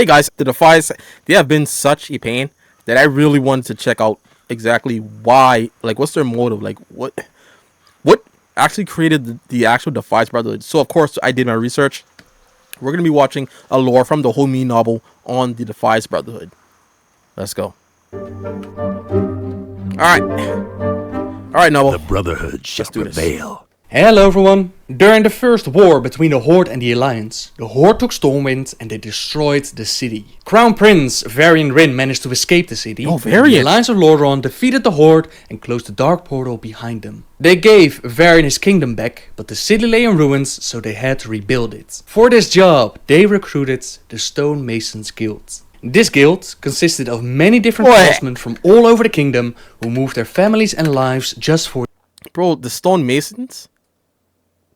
Hey guys, the Defias, they have been such a pain that I really wanted to check out exactly why, like, what's their motive, like, what actually created the actual Defias Brotherhood. So, of course, I did my research. We're going to be watching a lore from the homie novel on the Defias Brotherhood. Let's go. Alright. Alright, Noble. The Brotherhood shall prevail. Hello everyone! During the first war between the Horde and the Alliance, the Horde took Stormwind and they destroyed the city. Crown Prince Varian Rin managed to escape the city. The Alliance of Lordaeron defeated the Horde and closed the Dark Portal behind them. They gave Varian his kingdom back, but the city lay in ruins, so they had to rebuild it. For this job, they recruited the Stonemasons Guild. This guild consisted of many different craftsmen from all over the kingdom who moved their families and lives just for... Bro, the Stonemasons?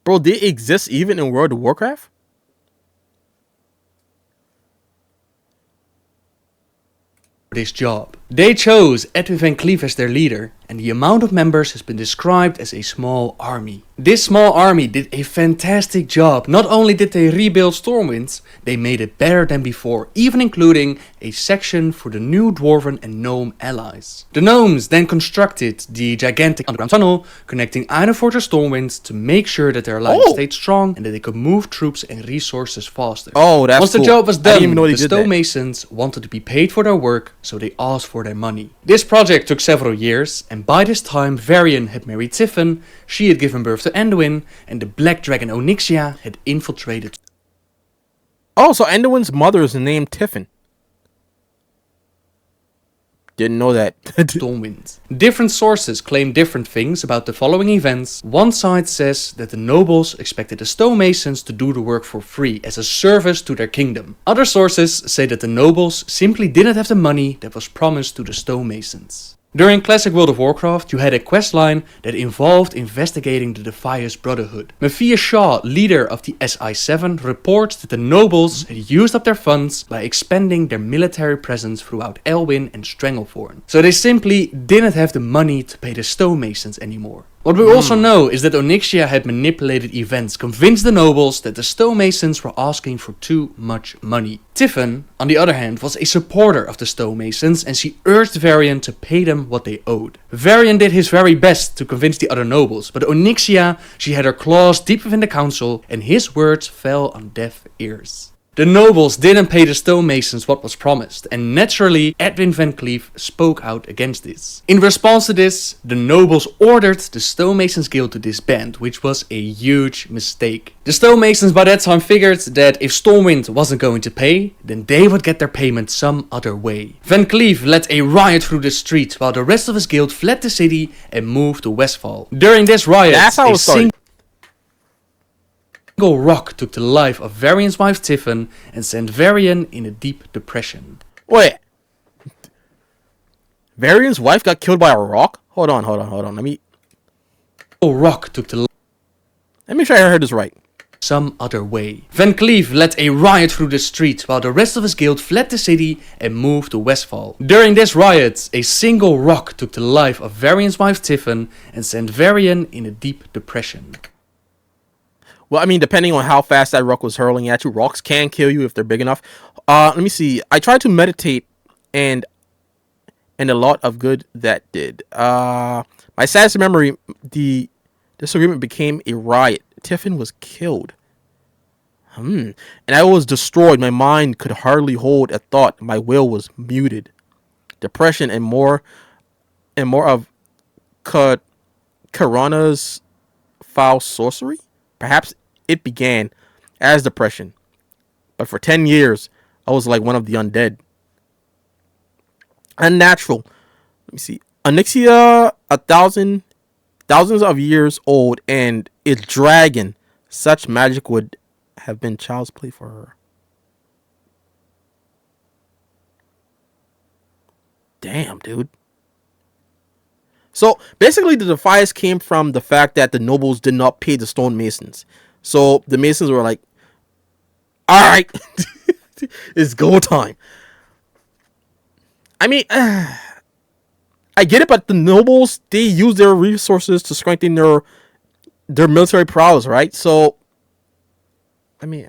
Bro, they exist even in World of Warcraft? this job. They chose Edwin Van Cleef as their leader, and the amount of members has been described as a small army. This small army did a fantastic job. Not only did they rebuild Stormwind, they made it better than before, even including a section for the new Dwarven and Gnome allies. The Gnomes then constructed the gigantic underground tunnel connecting Ironforge to Stormwind to make sure that their alliance stayed strong and that they could move troops and resources faster. Oh, that's Once cool. the job was done, the did Stonemasons wanted to be paid for their work, so they asked for their money. This project took several years, and by this time Varian had married Tiffin, she had given birth to Anduin, and the Black Dragon Onyxia had infiltrated. Oh, so Anduin's mother is named Tiffin. Didn't know that. Stormwind. Different sources claim different things about the following events. One side says that the nobles expected the stonemasons to do the work for free as a service to their kingdom. Other sources say that the nobles simply didn't have the money that was promised to the stonemasons. During Classic World of Warcraft, you had a questline that involved investigating the Defias Brotherhood. Defias Shaw, leader of the SI7, reports that the nobles had used up their funds by expanding their military presence throughout Elwyn and Stranglethorn. So they simply didn't have the money to pay the stonemasons anymore. What we also know is that Onyxia had manipulated events, convinced the nobles that the stonemasons were asking for too much money. Tiffin, on the other hand, was a supporter of the stonemasons and she urged Varian to pay them what they owed. Varian did his very best to convince the other nobles, but Onyxia, she had her claws deep within the council and his words fell on deaf ears. The nobles didn't pay the stonemasons what was promised, and naturally Edwin Van Cleef spoke out against this. In response to this, the nobles ordered the Stonemasons Guild to disband, which was a huge mistake. The stonemasons by that time figured that if Stormwind wasn't going to pay, then they would get their payment some other way. Van Cleef led a riot through the street while the rest of his guild fled the city and moved to Westfall. During this riot, a single rock took the life of Varian's wife Tiffin and sent Varian in a deep depression. Wait. Varian's wife got killed by a rock? Hold on. Let me make sure I heard this right. Some other way. Van Cleef led a riot through the street while the rest of his guild fled the city and moved to Westfall. During this riot, a single rock took the life of Varian's wife Tiffin and sent Varian in a deep depression. Well, I mean, depending on how fast that rock was hurling at you, rocks can kill you if they're big enough. Let me see. I tried to meditate, and a lot of good that did. My saddest memory, the disagreement became a riot. Tiffin was killed. And I was destroyed. My mind could hardly hold a thought. My will was muted. Depression and more of Karana's foul sorcery. Perhaps it began as depression, but for 10 years, I was like one of the undead. Unnatural. Let me see. Onyxia, thousands of years old, and its dragon. Such magic would have been child's play for her. Damn, dude. So, basically, the Defias came from the fact that the nobles did not pay the stonemasons. So, the masons were like, alright, it's go time. I mean, I get it, but the nobles, they use their resources to strengthen their military prowess, right? So, I mean,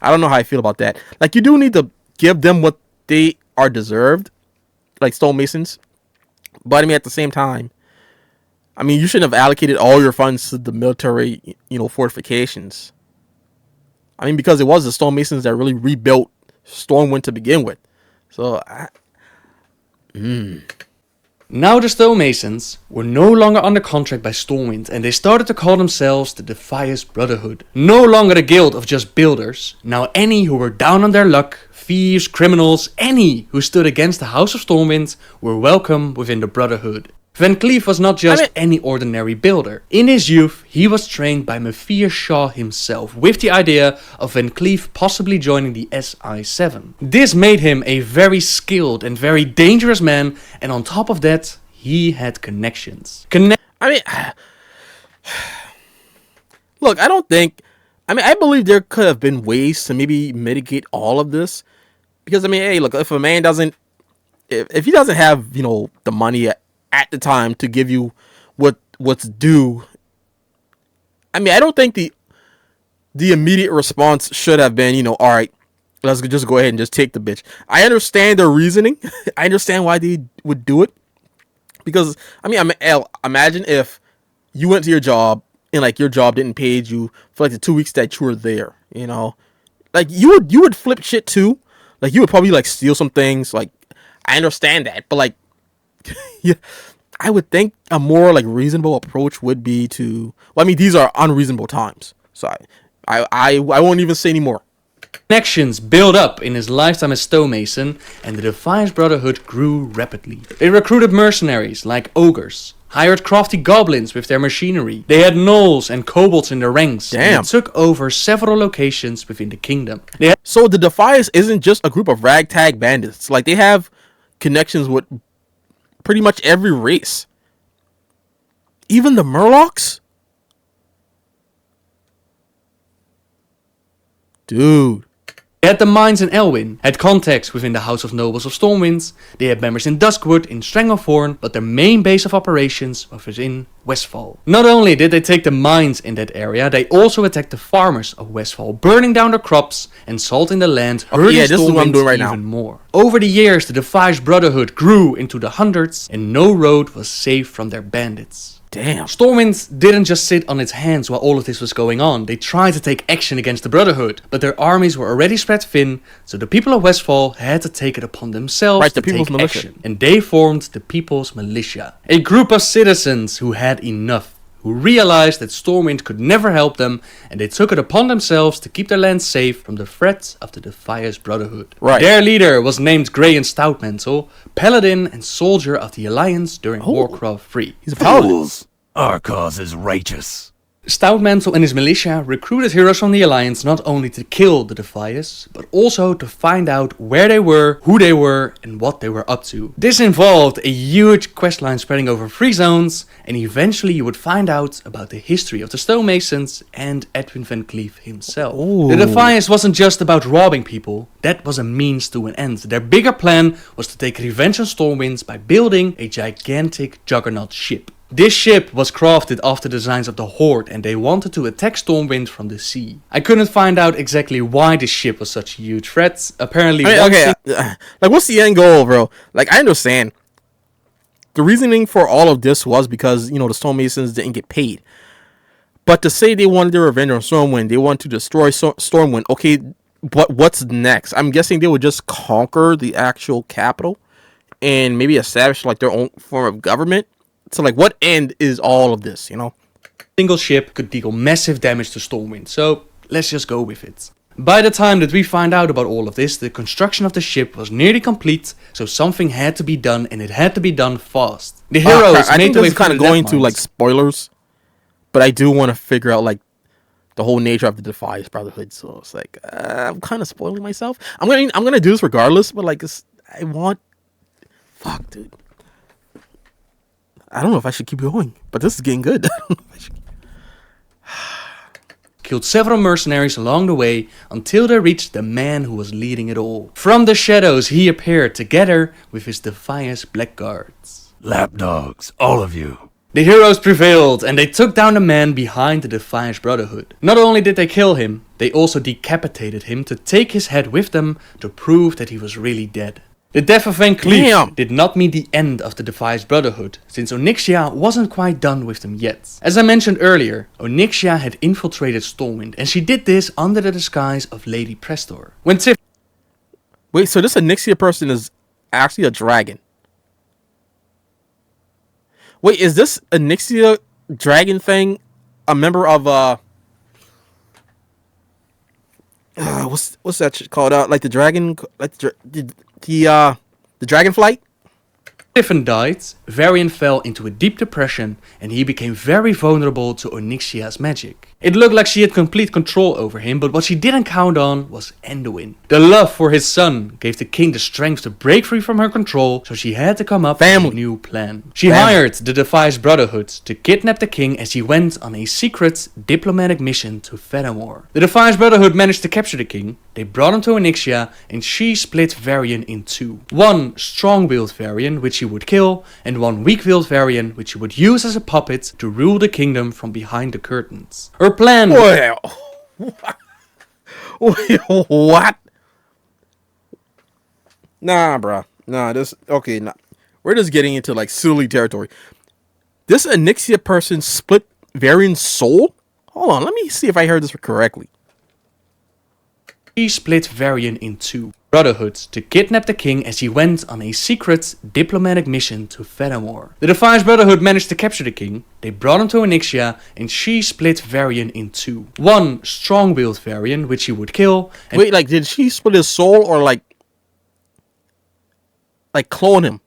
I don't know how I feel about that. Like, you do need give them what they are deserved, like stonemasons. But I mean, at the same time, I mean, you shouldn't have allocated all your funds to the military, fortifications. I mean, because it was the stonemasons that really rebuilt Stormwind to begin with. So, Now the stonemasons were no longer under contract by Stormwind, and they started to call themselves the Defias Brotherhood. No longer a guild of just builders. Now any who were down on their luck, thieves, criminals, any who stood against the House of Stormwind were welcome within the Brotherhood. Van Cleef was not just any ordinary builder. In his youth, he was trained by Defias Shaw himself, with the idea of Van Cleef possibly joining the SI7. This made him a very skilled and very dangerous man, and on top of that, he had connections. Look, I believe there could have been ways to maybe mitigate all of this. Because, hey, look, if a man if he doesn't have, the money at the time to give you what's due, I don't think the immediate response should have been, all right, let's just go ahead and just take the bitch. I understand their reasoning. I understand why they would do it. Because, imagine if you went to your job and, like, your job didn't pay you for, like, the 2 weeks that you were there, Like, you would flip shit, too. Like, you would probably, like, steal some things. Like, I understand that. But, like, yeah, I would think a more, like, reasonable approach would be to... Well, these are unreasonable times. So, I won't even say anymore. Connections built up in his lifetime as stonemason, and the Defias Brotherhood grew rapidly. They recruited mercenaries like ogres, hired crafty goblins with their machinery. They had gnolls and kobolds in their ranks. Damn. And took over several locations within the kingdom. So the Defias isn't just a group of ragtag bandits. Like, they have connections with pretty much every race. Even the Murlocs? Dude. They had the mines in Elwyn, had contacts within the House of Nobles of Stormwind, they had members in Duskwood, in Stranglethorn, but their main base of operations was within Westfall. Not only did they take the mines in that area, they also attacked the farmers of Westfall, burning down their crops and salting the land, hurting this is what I'm doing right even now. more. Over the years, the Defias Brotherhood grew into the hundreds, and no road was safe from their bandits. Damn. Stormwind didn't just sit on its hands while all of this was going on. They tried to take action against the Brotherhood, but their armies were already spread thin, so the people of Westfall had to take it upon themselves to take action. And they formed the People's Militia, a group of citizens who had enough, who realized that Stormwind could never help them, and they took it upon themselves to keep their land safe from the threats of the Defias Brotherhood. Right. Their leader was named Grey and Stoutmantle, paladin and soldier of the Alliance during Warcraft 3. He's a paladin. Our cause is righteous. Stoutmantle and his militia recruited heroes from the Alliance not only to kill the Defias, but also to find out where they were, who they were, and what they were up to. This involved a huge questline spreading over 3 zones, and eventually you would find out about the history of the stonemasons and Edwin Van Cleef himself. Ooh. The Defias wasn't just about robbing people, that was a means to an end. Their bigger plan was to take revenge on Stormwind by building a gigantic juggernaut ship. This ship was crafted after the designs of the Horde, and they wanted to attack Stormwind from the sea. I couldn't find out exactly why this ship was such a huge threat. Apparently, like, what's the end goal, bro? Like, I understand. The reasoning for all of this was because, the stonemasons didn't get paid. But to say they wanted their revenge on Stormwind, they want to destroy Stormwind, okay, but what's next? I'm guessing they would just conquer the actual capital and maybe establish, like, their own form of government. So, like, what end is all of this, Single ship could deal massive damage to Stormwind, so let's just go with it. By the time that we find out about all of this, the construction of the ship was nearly complete, so something had to be done, and it had to be done fast. The heroes I made think their this way is kind of through the going to, landmines. like, spoilers, but I do want to figure out, like, the whole nature of the Defias Brotherhood, so it's like, I'm kind of spoiling myself. I'm gonna do this regardless, but, like, fuck, dude. I don't know if I should keep going, but this is getting good. I don't know if I should... Killed several mercenaries along the way until they reached the man who was leading it all. From the shadows he appeared together with his Defias blackguards. Lapdogs, all of you. The heroes prevailed and they took down the man behind the Defias Brotherhood. Not only did they kill him, they also decapitated him to take his head with them to prove that he was really dead. The death of Van Cleef did not mean the end of the Defias Brotherhood, since Onyxia wasn't quite done with them yet. As I mentioned earlier, Onyxia had infiltrated Stormwind, and she did this under the disguise of Lady Prestor. When Tiff... Wait, so this Onyxia person is actually a dragon? Wait, is this Onyxia dragon thing a member of what's that shit called? Like the dragon, like the dragonflight. Tiffin died, Varian fell into a deep depression and he became very vulnerable to Onyxia's magic. It looked like she had complete control over him, but what she didn't count on was Anduin. The love for his son gave the king the strength to break free from her control, so she had to come up with a new plan. She hired the Defias Brotherhood to kidnap the king as he went on a secret diplomatic mission to Fenimore. The Defias Brotherhood managed to capture the king, they brought him to Onyxia and she split Varian in two. One strong-willed Varian, which she would kill, and one weak-willed Varian, which she would use as a puppet to rule the kingdom from behind the curtains. Her plan... Well, wait, what? Nah, bruh. Nah, this... Okay, nah. We're just getting into, like, silly territory. This Onyxia person split Varian's soul? Hold on, let me see if I heard this correctly. She split Varian in two. Brotherhood to kidnap the king as he went on a secret diplomatic mission to Fenimore. The Defias Brotherhood managed to capture the king, they brought him to Onyxia and she split Varian in two. One strong-willed Varian, which she would kill, and... Wait, like, did she split his soul or, like clone him?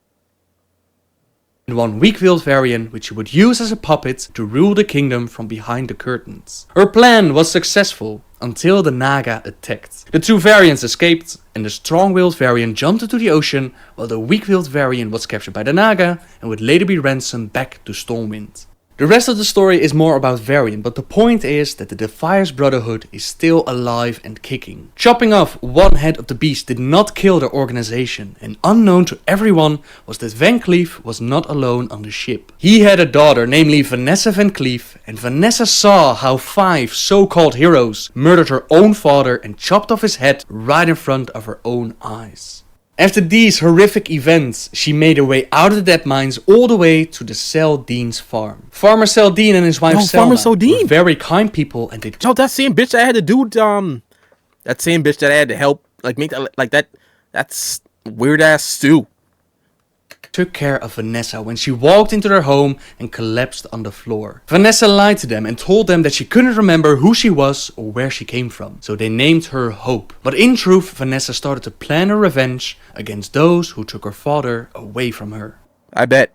And one weak-willed Varian, which she would use as a puppet to rule the kingdom from behind the curtains. Her plan was successful until the Naga attacked. The two Variants escaped and the strong-willed Varian jumped into the ocean while the weak-willed Varian was captured by the Naga and would later be ransomed back to Stormwind. The rest of the story is more about Varian, but the point is that the Defias Brotherhood is still alive and kicking. Chopping off one head of the beast did not kill their organization, and unknown to everyone was that Van Cleef was not alone on the ship. He had a daughter, namely Vanessa Van Cleef, and Vanessa saw how 5 so-called heroes murdered her own father and chopped off his head right in front of her own eyes. After these horrific events, she made her way out of the dead mines all the way to the Seldene's farm. Farmer Seldene and his wife Selma were very kind people and they... Yo, that same bitch that I had to do, that same bitch that I had to help, like, make that, like, that's weird-ass stew. Took care of Vanessa when she walked into their home and collapsed on the floor. Vanessa lied to them and told them that she couldn't remember who she was or where she came from, so they named her Hope. But in truth, Vanessa started to plan her revenge against those who took her father away from her. I bet.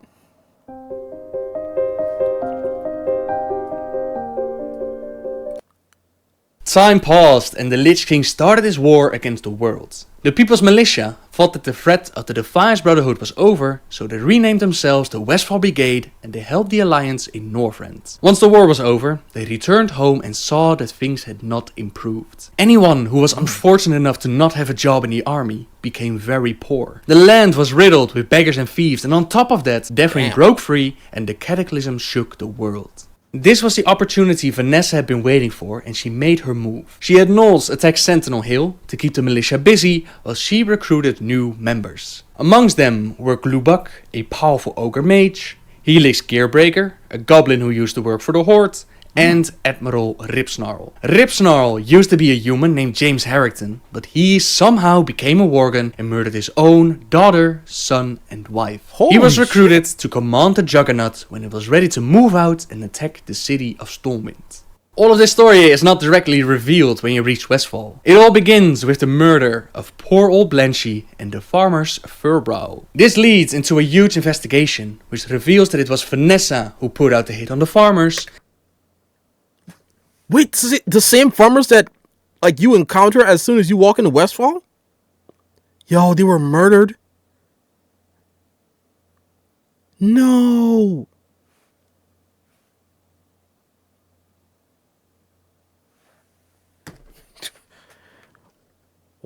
Time passed and the Lich King started his war against the world. The People's Militia thought that the threat of the Defias Brotherhood was over, so they renamed themselves the Westfall Brigade and they held the alliance in Northrend. Once the war was over, they returned home and saw that things had not improved. Anyone who was unfortunate enough to not have a job in the army became very poor. The land was riddled with beggars and thieves, and on top of that, Deathwing broke free and the cataclysm shook the world. This was the opportunity Vanessa had been waiting for and she made her move. She had Gnolls attack Sentinel Hill to keep the militia busy while she recruited new members. Amongst them were Glubak, a powerful ogre mage, Helix Gearbreaker, a goblin who used to work for the Horde, and Admiral Ripsnarl. Ripsnarl used to be a human named James Harrington, but he somehow became a Worgen and murdered his own daughter, son and wife. He was recruited to command the Juggernaut when it was ready to move out and attack the city of Stormwind. All of this story is not directly revealed when you reach Westfall. It all begins with the murder of poor old Blanchy and the farmer's Furbrow. This leads into a huge investigation, which reveals that it was Vanessa who put out the hit on the farmers. Wait, the same farmers that, like, you encounter as soon as you walk into Westfall? Yo, they were murdered? No.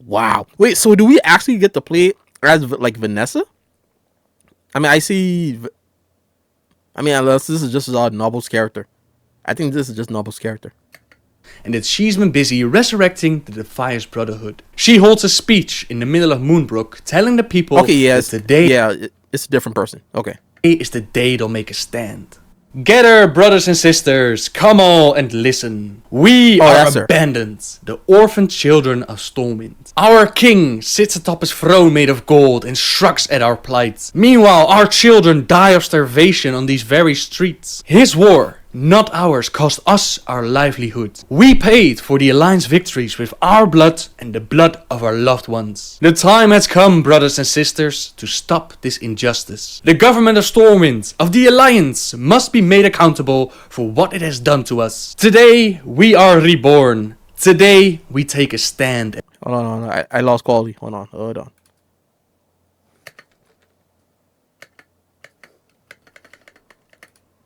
Wow. Wait, so do we actually get to play as, like, Vanessa? I mean, I see I mean, unless this is just Nobbel's character. I think this is just Nobbel's character. And that she's been busy resurrecting the Defias Brotherhood. She holds a speech in the middle of Moonbrook, telling the people Okay, yeah, that today it's a different person. Okay. is the day they'll make a stand. Gather, brothers and sisters, come all and listen. We are that's her. abandoned, the orphaned children of Stormwind. Our king sits atop his throne made of gold and shrugs at our plight. Meanwhile, our children die of starvation on these very streets. His war, not ours, cost us our livelihood. We paid for the Alliance victories with our blood and the blood of our loved ones. The time has come, brothers and sisters, to stop this injustice. The government of Stormwind, of the Alliance, must be made accountable for what it has done to us. Today, we are reborn. Today, we take a stand. Hold on. I lost quality. Hold on.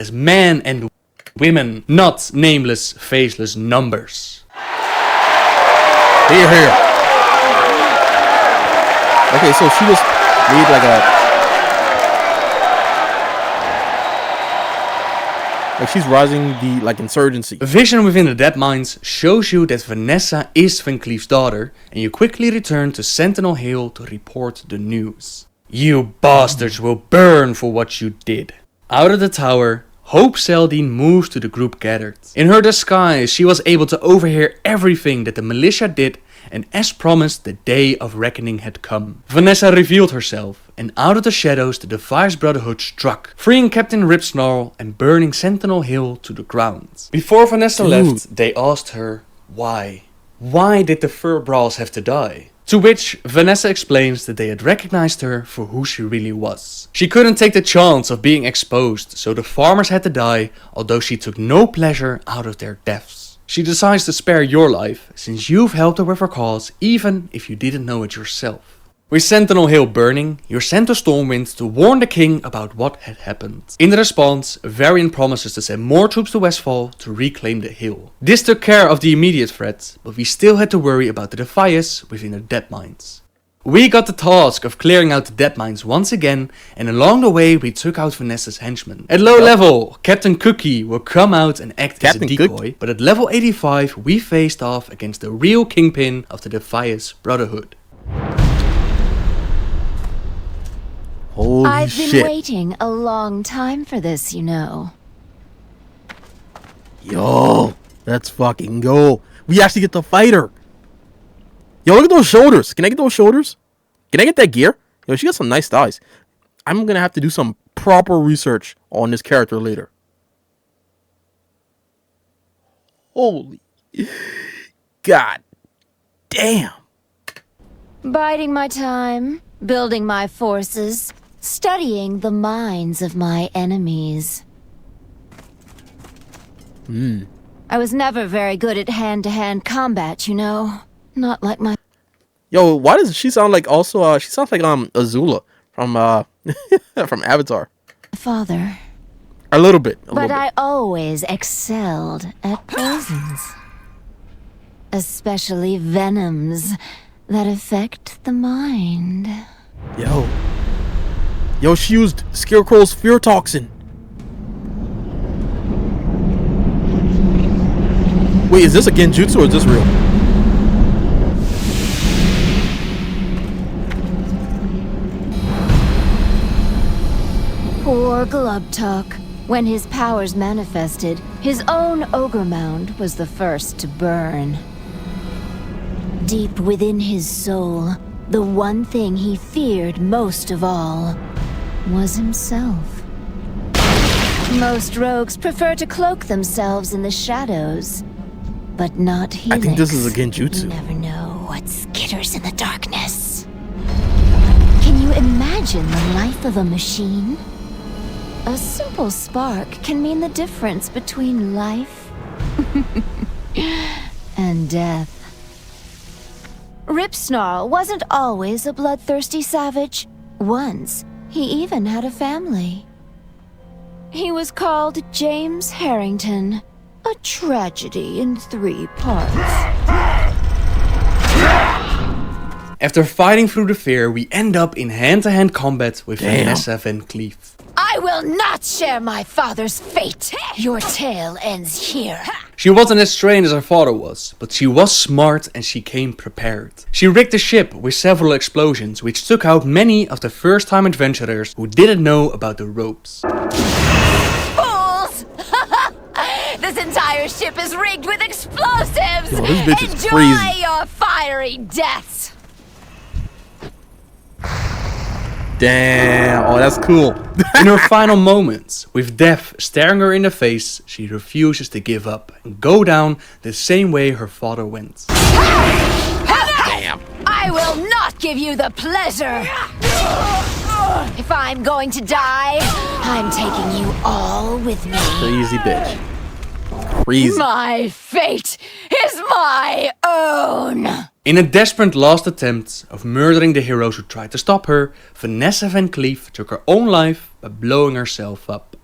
As men and women, not nameless, faceless numbers. Here. Okay, so she just made like she's rising the insurgency. A vision within the Dead Mines shows you that Vanessa is Van Cleef's daughter, and you quickly return to Sentinel Hill to report the news. You bastards will burn for what you did. Out of the tower, Hope Seldine moves to the group gathered. In her disguise, she was able to overhear everything that the militia did, and as promised, the day of reckoning had come. Vanessa revealed herself, and out of the shadows the Defias Brotherhood struck, freeing Captain Ripsnarl and burning Sentinel Hill to the ground. Before Vanessa left, they asked her, why? Why did the Fur Brawls have to die? To which Vanessa explains that they had recognized her for who she really was. She couldn't take the chance of being exposed, so the farmers had to die, although she took no pleasure out of their deaths. She decides to spare your life, since you've helped her with her cause, even if you didn't know it yourself. With Sentinel Hill burning, you're sent to Stormwind to warn the king about what had happened. In response, Varian promises to send more troops to Westfall to reclaim the hill. This took care of the immediate threat, but we still had to worry about the Defias within the Dead Mines. We got the task of clearing out the Dead Mines once again, and along the way we took out Vanessa's henchmen. At low level, Captain Cookie will come out and act as a decoy, but at level 85 we faced off against the real kingpin of the Defias Brotherhood. Holy I've been shit. waiting a long time for this, you know. Yo, let's fucking go. We actually get to fight her. Yo, look at those shoulders. Can I get those shoulders? Can I get that gear? Yo, she got some nice thighs. I'm gonna have to do some proper research on this character later. Holy God damn. Biding my time, building my forces, studying the minds of my enemies. I was never very good at hand-to-hand combat, you know. Not like my Yo, why does she sound like also she sounds like Azula from from Avatar. father. A little bit. But I always excelled at poisons. Especially venoms that affect the mind. Yo, she used Scarecrow's fear toxin. Wait, is this a genjutsu or is this real? Poor Glubtuck. When his powers manifested, his own ogre mound was the first to burn. Deep within his soul, the one thing he feared most of all was himself. Most rogues prefer to cloak themselves in the shadows, but not Helix. I think this is a genjutsu. You never know what skitters in the darkness. Can you imagine the life of a machine? A simple spark can mean the difference between life and death. Ripsnarl wasn't always a bloodthirsty savage. Once, he even had a family. He was called James Harrington, a tragedy in 3 parts. After fighting through the fear, we end up in hand-to-hand combat with Vanessa Van Cleef. I will not share my father's fate. Your tale ends here. She wasn't as trained as her father was, but she was smart and she came prepared. She rigged the ship with several explosions, which took out many of the first-time adventurers who didn't know about the ropes. Fools! This entire ship is rigged with explosives! Yo, this bitch is Enjoy crazy. your fiery deaths! Damn. Oh, that's cool. In her final moments, with death staring her in the face, she refuses to give up and go down the same way her father went. Damn. I will not give you the pleasure! If I'm going to die, I'm taking you all with me. Crazy bitch. Crazy. My fate is my own! In a desperate last attempt of murdering the heroes who tried to stop her, Vanessa Van Cleef took her own life by blowing herself up.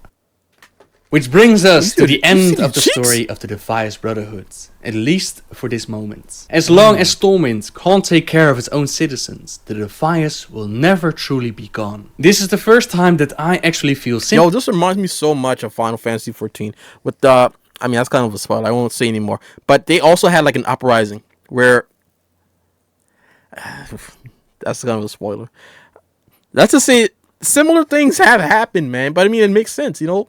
Which brings us to the end of the story of the Defias Brotherhood, at least for this moment. As long as Stormwind can't take care of its own citizens, the Defias will never truly be gone. This is the first time that I actually feel sympathy. Yo, this reminds me so much of Final Fantasy 14 with the. I mean, that's kind of a spoiler. I won't say anymore. But they also had like an uprising where. That's kind of a spoiler. That's to say, similar things have happened, man. But I mean, it makes sense, you know.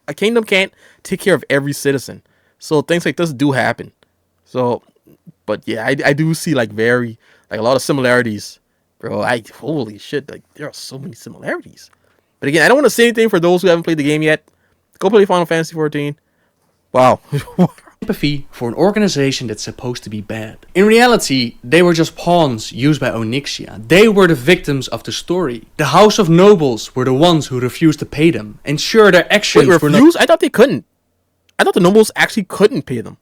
A kingdom can't take care of every citizen, so things like this do happen. So, but yeah, I do see like a lot of similarities, bro. Holy shit, like there are so many similarities. But again, I don't want to say anything for those who haven't played the game yet. Go play Final Fantasy 14. Wow. Sympathy for an organization that's supposed to be bad. In reality, they were just pawns used by Onyxia. They were the victims of the story. The House of Nobles were the ones who refused to pay them. And sure, their actions Wait, were refused? I thought they couldn't. I thought the nobles actually couldn't pay them.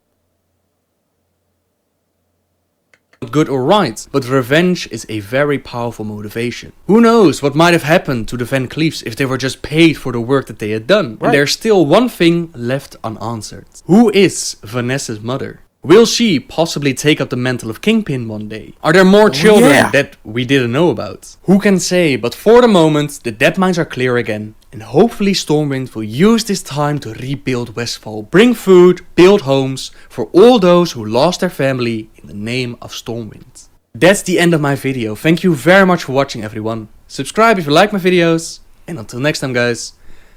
not good or right, but revenge is a very powerful motivation. Who knows what might have happened to the Van Cleefs if they were just paid for the work that they had done. Right. And there's still one thing left unanswered. Who is Vanessa's mother? Will she possibly take up the mantle of Kingpin one day? Are there more children yeah. that we didn't know about? Who can say, but for the moment, the dead mines are clear again. And hopefully Stormwind will use this time to rebuild Westfall. Bring food, build homes for all those who lost their family in the name of Stormwind. That's the end of my video. Thank you very much for watching, everyone. Subscribe if you like my videos. And until next time, guys.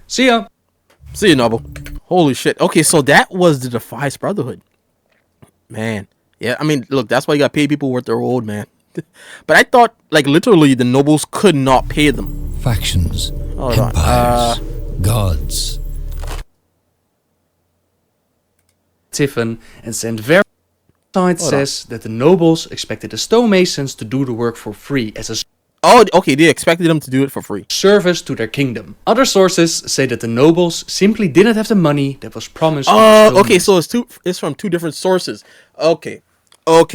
See ya! See you, Noble. Holy shit. Okay, so that was the Defias Brotherhood. Man. Yeah, I mean, look, that's why you gotta pay people what they're owed, man. But I thought, like, literally, the nobles could not pay them. Factions, Hold on. empires, gods. Tiffin and sent very side says that the nobles expected the stonemasons to do the work for free as a Oh, okay, they expected them to do it for free. service to their kingdom. Other sources say that the nobles simply didn't have the money that was promised. to the Oh, okay, stonemasons. so it's from two different sources. Okay. But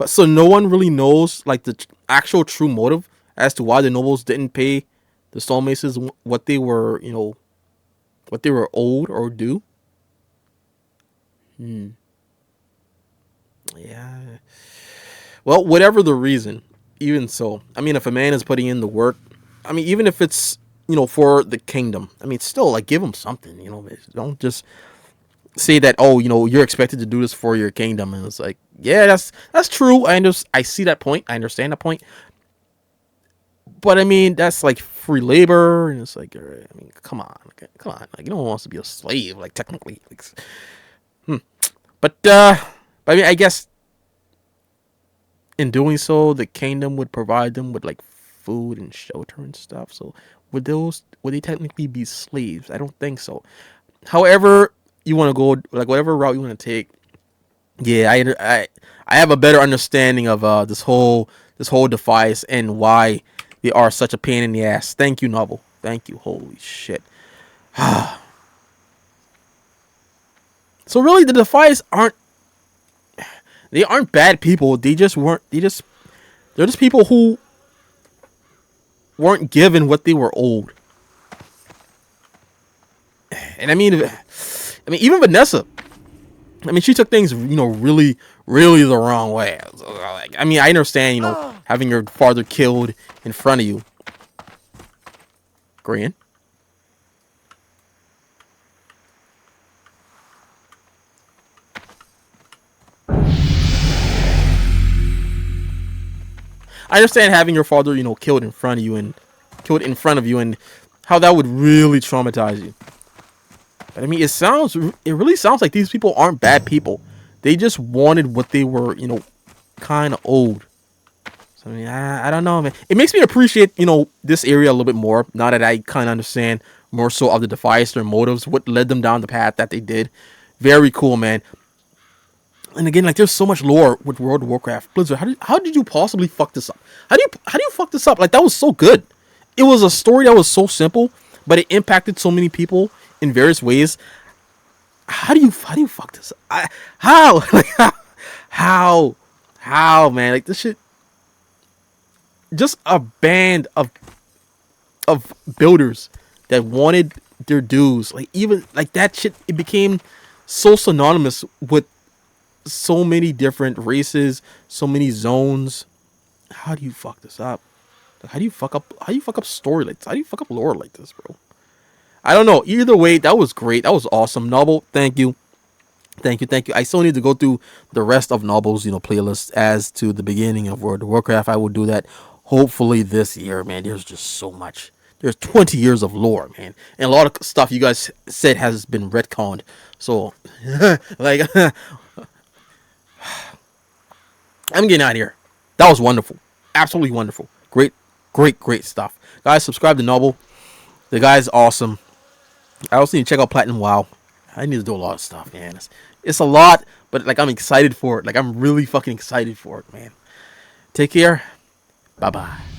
so no one really knows, like, the actual true motive as to why the nobles didn't pay the stonemasons what they were, you know, what they were owed or due. Yeah. Well, whatever the reason, even so, I mean, if a man is putting in the work, I mean, even if it's, you know, for the kingdom, I mean, still, like, give him something, you know, don't just say that, oh, you know, you're expected to do this for your kingdom, and it's like, yeah, that's true. I see that point. I understand that point. But I mean, that's like free labor, and it's like, I mean, come on, like, no one wants to be a slave, like, technically, like, But I mean, I guess in doing so, the kingdom would provide them with, like, food and shelter and stuff. So would they technically be slaves? I don't think so. However you want to go, like, whatever route you want to take, yeah, I have a better understanding of this whole device and why they are such a pain in the ass. Thank you, Novel. Thank you. Holy shit. So really, the Defias aren't bad people. They're just people who weren't given what they were owed. And I mean, even Vanessa, I mean, she took things, you know, really, really the wrong way. I mean, I understand, you know, having your father killed in front of you. Korean. I understand having your father, killed in front of you and how that would really traumatize you. But I mean, it really sounds like these people aren't bad people. They just wanted what they were, kind of owed. So I mean, I don't know, man. It makes me appreciate, this area a little bit more now that I kind of understand more so of the Defias, their motives, what led them down the path that they did. Very cool, man. And again, like there's so much lore with World of Warcraft. Blizzard, how did you possibly fuck this up? How do you fuck this up? Like that was so good. It was a story that was so simple, but it impacted so many people in various ways. How do you fuck this up? How? Like how, man? Like this shit. Just a band of builders that wanted their dues. Like even like that shit, it became so synonymous with so many different races, so many zones. How do you fuck this up? How do you fuck up story like this? How do you fuck up lore like this, bro? I don't know. Either way, that was great. That was awesome. Nobbel, thank you. Thank you. I still need to go through the rest of Nobbel's, playlist as to the beginning of World of Warcraft. I will do that hopefully this year, man. There's just so much. There's 20 years of lore, man. And a lot of stuff you guys said has been retconned. So, like, I'm getting out of here. That was wonderful. Absolutely wonderful. Great stuff. Guys, subscribe to Nobbel. The guy's awesome. I also need to check out Platinum WoW. I need to do a lot of stuff, man. It's a lot, but like I'm excited for it. Like I'm really fucking excited for it, man. Take care. Bye-bye.